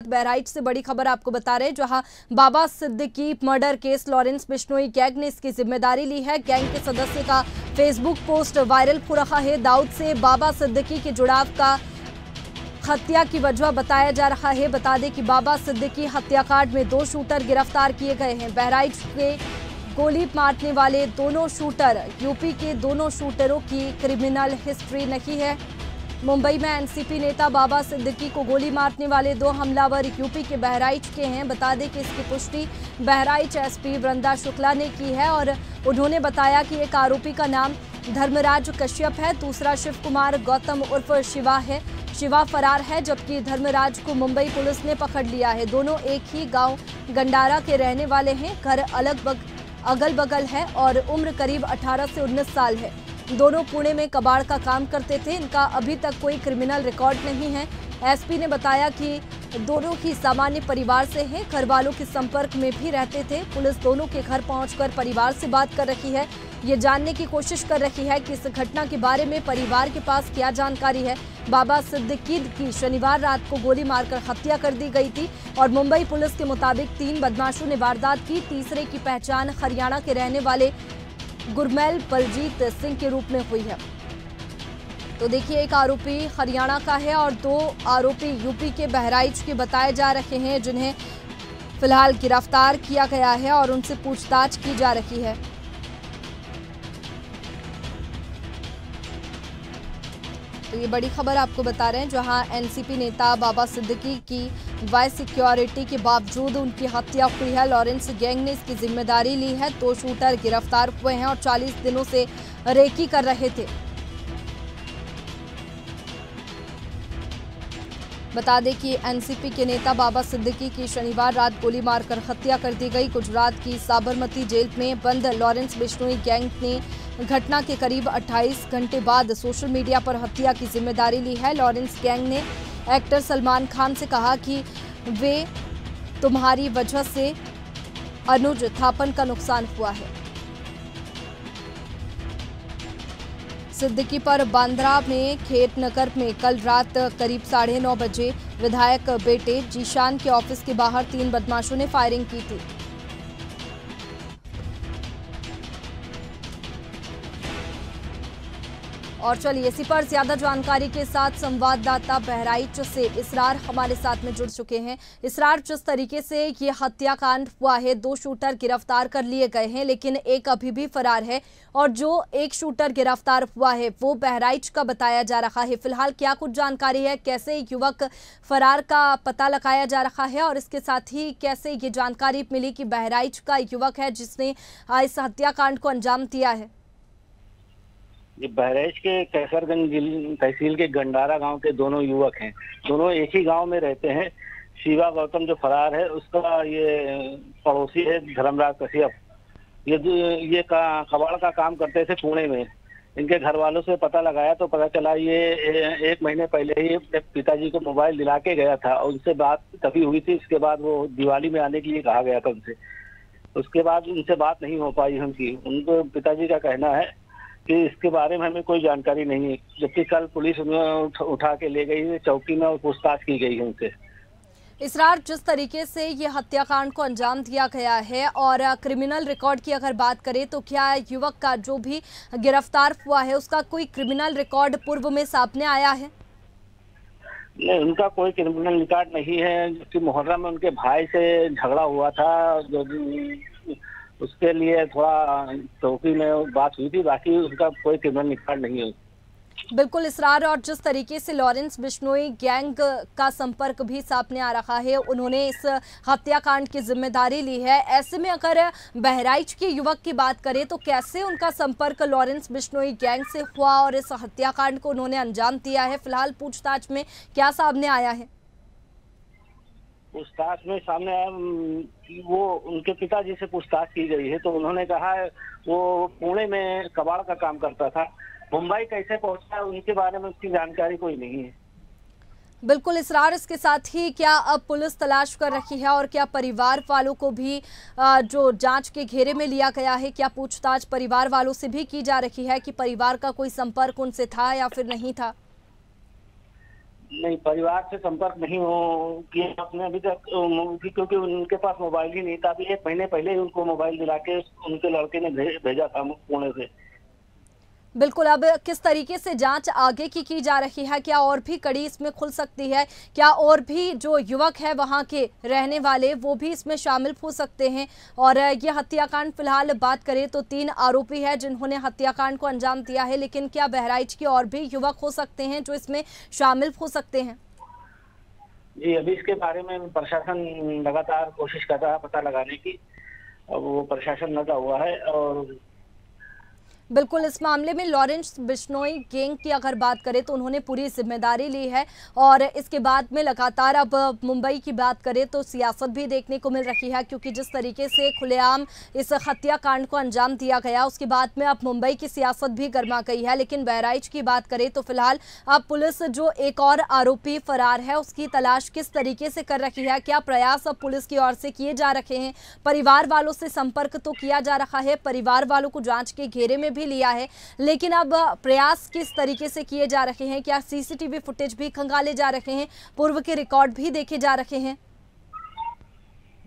बहराइच से बड़ी खबर आपको बता रहे हैं, जहां Baba Siddiqui murder case Lawrence Bishnoi gang ने इसकी जिम्मेदारी ली है। गैंग के सदस्य का फेसबुक पोस्ट वायरल हो रहा है। दाऊद से बाबा सिद्दीकी के जुड़ाव का हत्या की वजह बताया जा रहा है। बता दें कि बाबा सिद्दीकी हत्याकांड में 2 शूटर गिरफ्तार किए गए हैं। बहराइच के गोली मारने वाले दोनों शूटर यूपी के दोनों शूटरों की क्रिमिनल हिस्ट्री नहीं है। मुंबई में एनसीपी नेता बाबा सिद्दीकी को गोली मारने वाले 2 हमलावर यूपी के बहराइच के हैं। बता दें कि इसकी पुष्टि बहराइच एसपी वृंदा शुक्ला ने की है और उन्होंने बताया कि एक आरोपी का नाम धर्मराज कश्यप है, दूसरा शिव कुमार गौतम उर्फ शिवा है। शिवा फरार है, जबकि धर्मराज को मुंबई पुलिस ने पकड़ लिया है। दोनों एक ही गांव गंडारा के रहने वाले हैं। घर अगल बगल है और उम्र करीब 18 से 19 साल है। दोनों पुणे में कबाड़ का काम करते थे। इनका अभी तक कोई क्रिमिनल रिकॉर्ड नहीं है। एसपी ने बताया कि दोनों ही सामान्य परिवार से हैं, घर वालों के संपर्क में भी रहते थे। पुलिस दोनों के घर पहुंचकर परिवार से बात कर रही है, ये जानने की कोशिश कर रही है कि इस घटना के बारे में परिवार के पास क्या जानकारी है। बाबा सिद्दीकी की शनिवार रात को गोली मारकर हत्या कर दी गई थी और मुंबई पुलिस के मुताबिक 3 बदमाशों ने वारदात की। तीसरे की पहचान हरियाणा के रहने वाले गुरमैल बलजीत सिंह के रूप में हुई है। तो देखिए, एक आरोपी हरियाणा का है और 2 आरोपी यूपी के बहराइच के बताए जा रहे हैं, जिन्हें फिलहाल गिरफ्तार किया गया है और उनसे पूछताछ की जा रही है। तो ये बड़ी खबर आपको बता रहे हैं, जहां एनसीपी नेता बाबा सिद्दीकी की वाइस सिक्योरिटी के बावजूद उनकी हत्या हुई है। लॉरेंस गैंग ने इसकी जिम्मेदारी ली है। 2 शूटर गिरफ्तार हुए हैं और 40 दिनों से रेकी कर रहे थे। बता दें कि एनसीपी के नेता बाबा सिद्दीकी की शनिवार रात गोली मारकर हत्या कर दी गई। गुजरात की साबरमती जेल में बंद लॉरेंस बिश्नोई गैंग ने घटना के करीब 28 घंटे बाद सोशल मीडिया पर हत्या की जिम्मेदारी ली है। लॉरेंस गैंग ने एक्टर सलमान खान से कहा कि वे तुम्हारी वजह से अनुज थापन का नुकसान हुआ है। सिद्दीकी पर बांद्रा में खेत नगर में कल रात करीब 9:30 बजे विधायक बेटे जीशान के ऑफिस के बाहर 3 बदमाशों ने फायरिंग की थी। और चलिए, इसी पर ज्यादा जानकारी के साथ संवाददाता बहराइच से इसरार हमारे साथ में जुड़ चुके हैं। इसरार, जिस तरीके से ये हत्याकांड हुआ है, 2 शूटर गिरफ्तार कर लिए गए हैं, लेकिन एक अभी भी फरार है और जो एक शूटर गिरफ्तार हुआ है वो बहराइच का बताया जा रहा है। फिलहाल क्या कुछ जानकारी है, कैसे युवक फरार का पता लगाया जा रहा है और इसके साथ ही कैसे ये जानकारी मिली कि बहराइच का युवक है जिसने इस हत्याकांड को अंजाम दिया है? ये बहराइच के कैसरगंज तहसील के गंडारा गांव के दोनों युवक हैं। दोनों एक ही गांव में रहते हैं। शिवा गौतम जो फरार है उसका ये पड़ोसी है धर्मराज कश्यप। ये कबाड़ का काम करते थे पुणे में। इनके घर वालों से पता लगाया तो पता चला ये 1 महीने पहले ही अपने पिताजी को मोबाइल दिला के गया था और उनसे बात तभी हुई थी। इसके बाद वो दिवाली में आने के लिए कहा गया था उनसे। उसके बाद उनसे बात नहीं हो पाई उनकी। उनको पिताजी का कहना है कि इसके बारे में हमें कोई जानकारी नहीं है, जबकि कल पुलिस उन्हें उठा के ले गई है चौकी में और पूछताछ की गई है उनसे। इसरार, जिस तरीके से ये हत्याकांड को अंजाम दिया गया है और क्रिमिनल रिकॉर्ड की अगर बात करें तो क्या युवक का जो भी गिरफ्तार हुआ है उसका कोई क्रिमिनल रिकॉर्ड पूर्व में सामने आया है? नहीं, उनका कोई क्रिमिनल रिकॉर्ड नहीं है। जबकि मुहर्रम में उनके भाई से झगड़ा हुआ था, जो उसके लिए थोड़ा चौकी में बात हुई थी। बाकी उनका कोई क्रिमिनल रिकॉर्ड नहीं है। बिल्कुल इसरार, और जिस तरीके से लॉरेंस बिश्नोई गैंग का संपर्क भी सामने आ रहा है, उन्होंने इस हत्याकांड की जिम्मेदारी ली है। ऐसे में अगर बहराइच के युवक की बात करें तो कैसे उनका संपर्क लॉरेंस बिश्नोई गैंग से हुआ और इस हत्याकांड को उन्होंने अंजाम दिया है? फिलहाल पूछताछ में क्या सामने आया है? पूछताछ में सामने आया कि वो उनके पिताजी से पूछताछ की गई है तो उन्होंने कहा वो पुणे में कबाड़ का काम करता था। मुंबई कैसे पहुंचा उनके बारे में उसकी जानकारी कोई नहीं है। बिल्कुल इसरार, इसके साथ ही क्या अब पुलिस तलाश कर रही है और क्या परिवार वालों को भी जो जांच के घेरे में लिया गया है, क्या पूछताछ परिवार वालों से भी की जा रही है कि परिवार का कोई संपर्क उनसे था या फिर नहीं था? नहीं, परिवार से संपर्क नहीं हो किया आपने अभी तक, क्योंकि उनके पास मोबाइल ही नहीं था। अभी 1 महीने पहले ही उनको मोबाइल दिला के उनके लड़के ने भेजा था पुणे से। बिल्कुल, अब किस तरीके से जांच आगे की जा रही है? क्या और भी कड़ी इसमें खुल सकती है? क्या और भी जो युवक है वहां के रहने वाले वो भी इसमें शामिल हो सकते हैं? और ये हत्याकांड फिलहाल बात करें तो 3 आरोपी है जिन्होंने हत्याकांड को अंजाम दिया है, लेकिन क्या बहराइच के और भी युवक हो सकते हैं जो इसमें शामिल हो सकते हैं? जी, अभी इसके बारे में प्रशासन लगातार कोशिश कर रहा है पता लगाने की। अब वो प्रशासन लगा हुआ है। और बिल्कुल, इस मामले में लॉरेंस बिश्नोई गैंग की अगर बात करें तो उन्होंने पूरी जिम्मेदारी ली है और इसके बाद में लगातार अब मुंबई की बात करें तो सियासत भी देखने को मिल रही है, क्योंकि जिस तरीके से खुलेआम इस हत्याकांड को अंजाम दिया गया उसके बाद में अब मुंबई की सियासत भी गर्मा गई है। लेकिन बहराइच की बात करें तो फिलहाल अब पुलिस जो एक और आरोपी फरार है उसकी तलाश किस तरीके से कर रही है, क्या प्रयास अब पुलिस की ओर से किए जा रहे हैं? परिवार वालों से संपर्क तो किया जा रहा है, परिवार वालों को जांच के घेरे में भी लिया है, लेकिन अब प्रयास किस तरीके से किए जा रहे हैं? क्या सीसीटीवी फुटेज भी खंगाले जा रहे हैं, पूर्व के रिकॉर्ड भी देखे जा रहे हैं?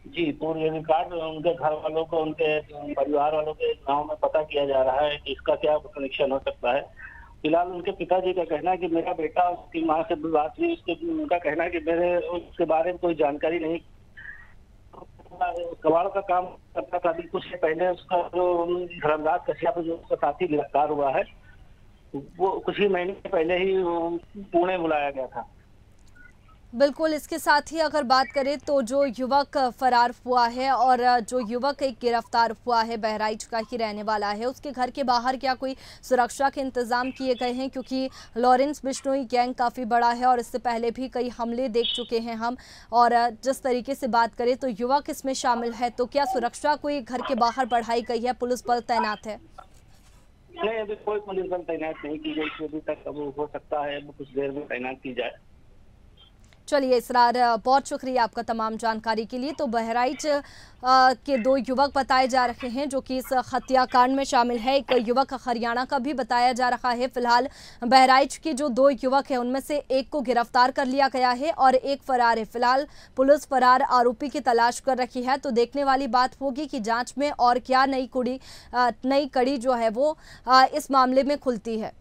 जी, पूरे रिकॉर्ड उनके घर वालों को, उनके परिवार वालों के गांव में पता किया जा रहा है कि इसका क्या कनेक्शन हो सकता है। फिलहाल उनके पिताजी का कहना है कि मेरा बेटा, उसकी माँ से बात हुई, उनका कहना है कि मेरे उसके बारे में कोई जानकारी नहीं। कबाड़ का काम करता था। अभी कुछ पहले उसका जो धर्मदास कश्यप जो उसका साथी गिरफ्तार हुआ है, वो कुछ ही महीने पहले ही पुणे बुलाया गया था। बिल्कुल, इसके साथ ही अगर बात करें तो जो युवक फरार हुआ है और जो युवक एक गिरफ्तार हुआ है बहराइच का ही रहने वाला है, उसके घर के बाहर क्या कोई सुरक्षा के इंतजाम किए गए हैं? क्योंकि लॉरेंस बिश्नोई गैंग काफ़ी बड़ा है और इससे पहले भी कई हमले देख चुके हैं हम। और जिस तरीके से बात करें तो युवक इसमें शामिल है, तो क्या सुरक्षा कोई घर के बाहर बढ़ाई गई है, पुलिस बल तैनात है? नहीं, अभी कोई पुलिस बल तैनात नहीं की गई अभी तक। अब हो सकता है कुछ देर में तैनात की जाए। चलिए इसरार, बहुत शुक्रिया आपका तमाम जानकारी के लिए। तो बहराइच के 2 युवक बताए जा रहे हैं जो कि इस हत्याकांड में शामिल है। एक युवक हरियाणा का भी बताया जा रहा है। फिलहाल बहराइच के जो 2 युवक हैं उनमें से एक को गिरफ्तार कर लिया गया है और एक फरार है। फिलहाल पुलिस फरार आरोपी की तलाश कर रही है, तो देखने वाली बात होगी कि जांच में और क्या नई कड़ी जो है वो इस मामले में खुलती है।